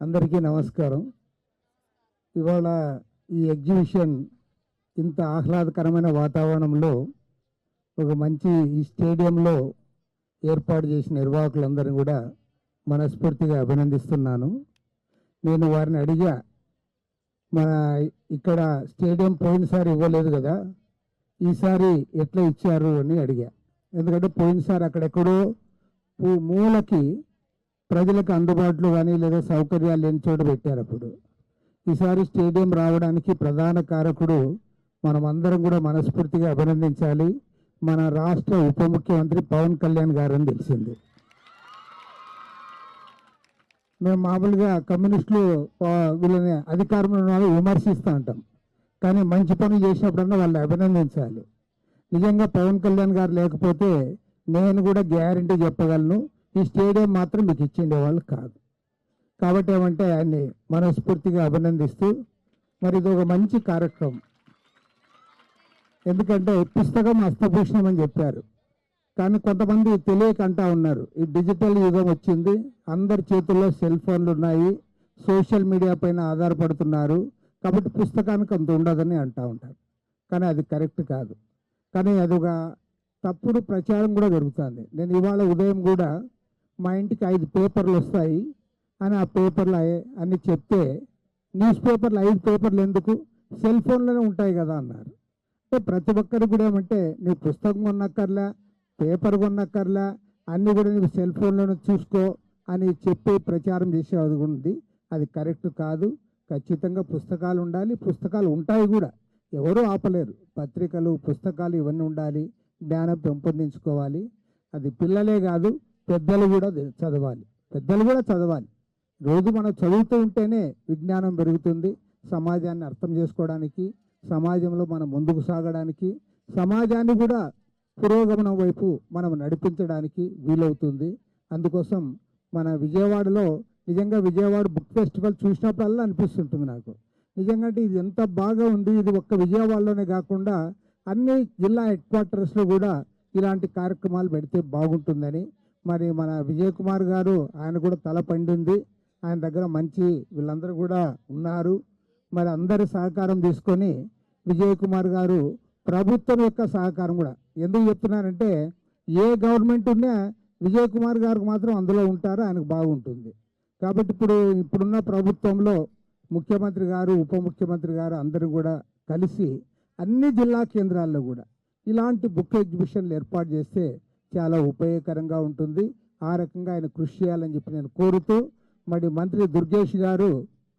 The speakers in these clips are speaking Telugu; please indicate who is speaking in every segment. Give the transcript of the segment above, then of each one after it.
Speaker 1: అందరికీ నమస్కారం. ఇవాళ ఈ ఎగ్జిబిషన్ ఇంత ఆహ్లాదకరమైన వాతావరణంలో ఒక మంచి ఈ స్టేడియంలో ఏర్పాటు చేసిన నిర్వాహకులందరినీ కూడా మనస్ఫూర్తిగా అభినందిస్తున్నాను. నేను వారిని అడిగా, మన ఇక్కడ స్టేడియం పోయినసారి ఇవ్వలేదు కదా, ఈసారి ఎట్లా ఇచ్చారు అని అడిగా. ఎందుకంటే పోయినసారి అక్కడెక్కడో మూలకి ప్రజలకు అందుబాటులో కానీ లేదా సౌకర్యాలు లేని చోట పెట్టారు. అప్పుడు ఈసారి స్టేడియం రావడానికి ప్రధాన కారకుడు మనమందరం కూడా మనస్ఫూర్తిగా అభినందించాలి, మన రాష్ట్ర ఉప ముఖ్యమంత్రి పవన్ కళ్యాణ్ గారని తెలిసింది. మేము మామూలుగా కమ్యూనిస్టులు వీళ్ళని అధికారంలో ఉన్న వాళ్ళు విమర్శిస్తూ ఉంటాం, కానీ మంచి పనులు చేసినప్పుడన్నా వాళ్ళు అభినందించాలి. నిజంగా పవన్ కళ్యాణ్ గారు లేకపోతే నేను కూడా గ్యారంటీ చెప్పగలను, ఈ స్టేడియం మాత్రం మీకు ఇచ్చిండేవాళ్ళు కాదు. కాబట్టి ఏమంటే ఆయన్ని మనస్ఫూర్తిగా అభినందిస్తూ, మరి ఇది ఒక మంచి కార్యక్రమం. ఎందుకంటే పుస్తకం హస్తభూషణం అని చెప్పారు, కానీ కొంతమంది తెలియక అంటా ఉన్నారు. ఈ డిజిటల్ యుగం వచ్చింది, అందరి చేతుల్లో సెల్ ఫోన్లు ఉన్నాయి, సోషల్ మీడియా పైన ఆధారపడుతున్నారు, కాబట్టి పుస్తకానికి అంత ఉండదని అంటూ ఉంటారు. కానీ అది కరెక్ట్ కాదు. కానీ అదొక తప్పుడు ప్రచారం కూడా జరుగుతుంది. నేను ఇవాళ ఉదయం కూడా మా ఇంటికి 5 పేపర్లు వస్తాయి అని ఆ పేపర్లు అన్ని చెప్తే, న్యూస్ పేపర్లు 5 పేపర్లు ఎందుకు, సెల్ ఫోన్లోనే ఉంటాయి కదా అన్నారు. అంటే ప్రతి ఒక్కరికి కూడా ఏమంటే నీవు పుస్తకం కొనక్కర్లా, పేపర్ కొనక్కర్లా, అన్నీ కూడా నీవు సెల్ ఫోన్లోనే చూసుకో అని చెప్పి ప్రచారం చేసేది ఉంది. అది కరెక్ట్ కాదు. ఖచ్చితంగా పుస్తకాలు ఉండాలి, పుస్తకాలు ఉంటాయి కూడా, ఎవరూ ఆపలేరు. పత్రికలు, పుస్తకాలు ఇవన్నీ ఉండాలి, జ్ఞానం పెంపొందించుకోవాలి. అది పిల్లలే కాదు, పెద్దలు కూడా చదవాలి. రోజు మనం చదువుతూ ఉంటేనే విజ్ఞానం పెరుగుతుంది, సమాజాన్ని అర్థం చేసుకోవడానికి, సమాజంలో మనం ముందుకు సాగడానికి, సమాజాన్ని కూడా పురోగమనం వైపు మనం నడిపించడానికి వీలవుతుంది. అందుకోసం మన విజయవాడలో నిజంగా విజయవాడ బుక్ ఫెస్టివల్ చూసినప్పుడల్లా అనిపిస్తుంటుంది నాకు, నిజంగా ఇది ఎంత బాగా ఉంది. ఇది ఒక్క విజయవాడలోనే కాకుండా అన్ని జిల్లా హెడ్ క్వార్టర్స్లో కూడా ఇలాంటి కార్యక్రమాలు పెడితే బాగుంటుందని. మరి మన విజయ్ కుమార్ గారు, ఆయన కూడా తల పండింది, ఆయన దగ్గర మంచి వీళ్ళందరూ కూడా ఉన్నారు. మరి అందరి సహకారం తీసుకొని విజయ్ కుమార్ గారు ప్రభుత్వం యొక్క సహకారం కూడా, ఎందుకు చెప్తున్నారంటే ఏ గవర్నమెంట్ ఉన్నా విజయ్ కుమార్ గారికి మాత్రం అందులో ఉంటారు, ఆయనకు బాగుంటుంది. కాబట్టి ఇప్పుడున్న ప్రభుత్వంలో ముఖ్యమంత్రి గారు, ఉప ముఖ్యమంత్రి గారు అందరూ కూడా కలిసి అన్ని జిల్లా కేంద్రాల్లో కూడా ఇలాంటి బుక్ ఎగ్జిబిషన్లు ఏర్పాటు చేస్తే చాలా ఉపయోగకరంగా ఉంటుంది. ఆ రకంగా ఆయన కృషి చేయాలని చెప్పి నేను కోరుతూ, మరి మంత్రి దుర్గేష్ గారు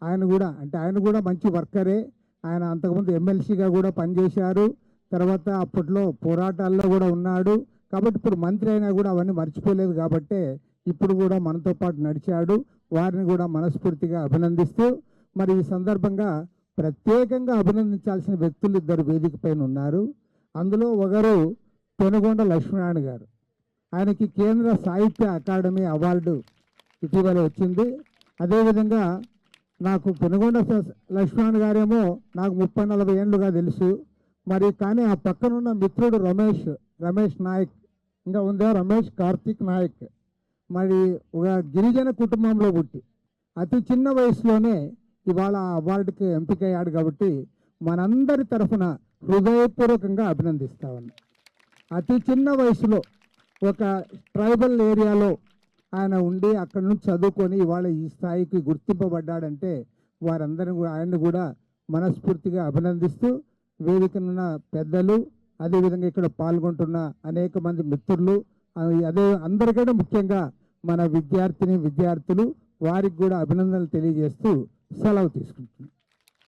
Speaker 1: ఆయన కూడా మంచి వర్కరే. ఆయన అంతకుముందు ఎమ్మెల్సీగా కూడా పనిచేశారు, తర్వాత అప్పట్లో పోరాటాల్లో కూడా ఉన్నాడు. కాబట్టి ఇప్పుడు మంత్రి అయినా కూడా అవన్నీ మర్చిపోలేదు, కాబట్టే ఇప్పుడు కూడా మనతో పాటు నడిచాడు. వారిని కూడా మనస్ఫూర్తిగా అభినందిస్తూ, మరి ఈ సందర్భంగా ప్రత్యేకంగా అభినందించాల్సిన వ్యక్తులు 2 వేదిక పైన ఉన్నారు. అందులో ఒకరు పెనుగొండ లక్ష్మీనారాయణ గారు. ఆయనకి కేంద్ర సాహిత్య అకాడమీ అవార్డు ఇటీవల వచ్చింది. అదేవిధంగా నాకు పెనుగొండ లక్ష్మీనారాయణ గారేమో నాకు 30-40 ఏళ్ళుగా తెలుసు. మరి కానీ ఆ పక్కనున్న మిత్రుడు రమేష్ నాయక్, ఇంకా ఉందా రమేష్ కార్తిక్ నాయక్, మరి ఒక గిరిజన కుటుంబంలో పుట్టి అతి చిన్న వయసులోనే ఇవాళ అవార్డుకి ఎంపికయ్యాడు. కాబట్టి మనందరి తరఫున హృదయపూర్వకంగా అభినందిస్తా ఉన్నా. అతి చిన్న వయసులో ఒక ట్రైబల్ ఏరియాలో ఆయన ఉండి అక్కడి నుంచి చదువుకొని ఇవాళ ఈ స్థాయికి గుర్తింపబడ్డాడంటే ఆయన్ని కూడా మనస్ఫూర్తిగా అభినందిస్తూ, వేదికనున్న పెద్దలు, అదేవిధంగా ఇక్కడ పాల్గొంటున్న అనేక మంది మిత్రులు, అందరికంటే ముఖ్యంగా మన విద్యార్థులు, వారికి కూడా అభినందనలు తెలియజేస్తూ సెలవు తీసుకుంటున్నాను.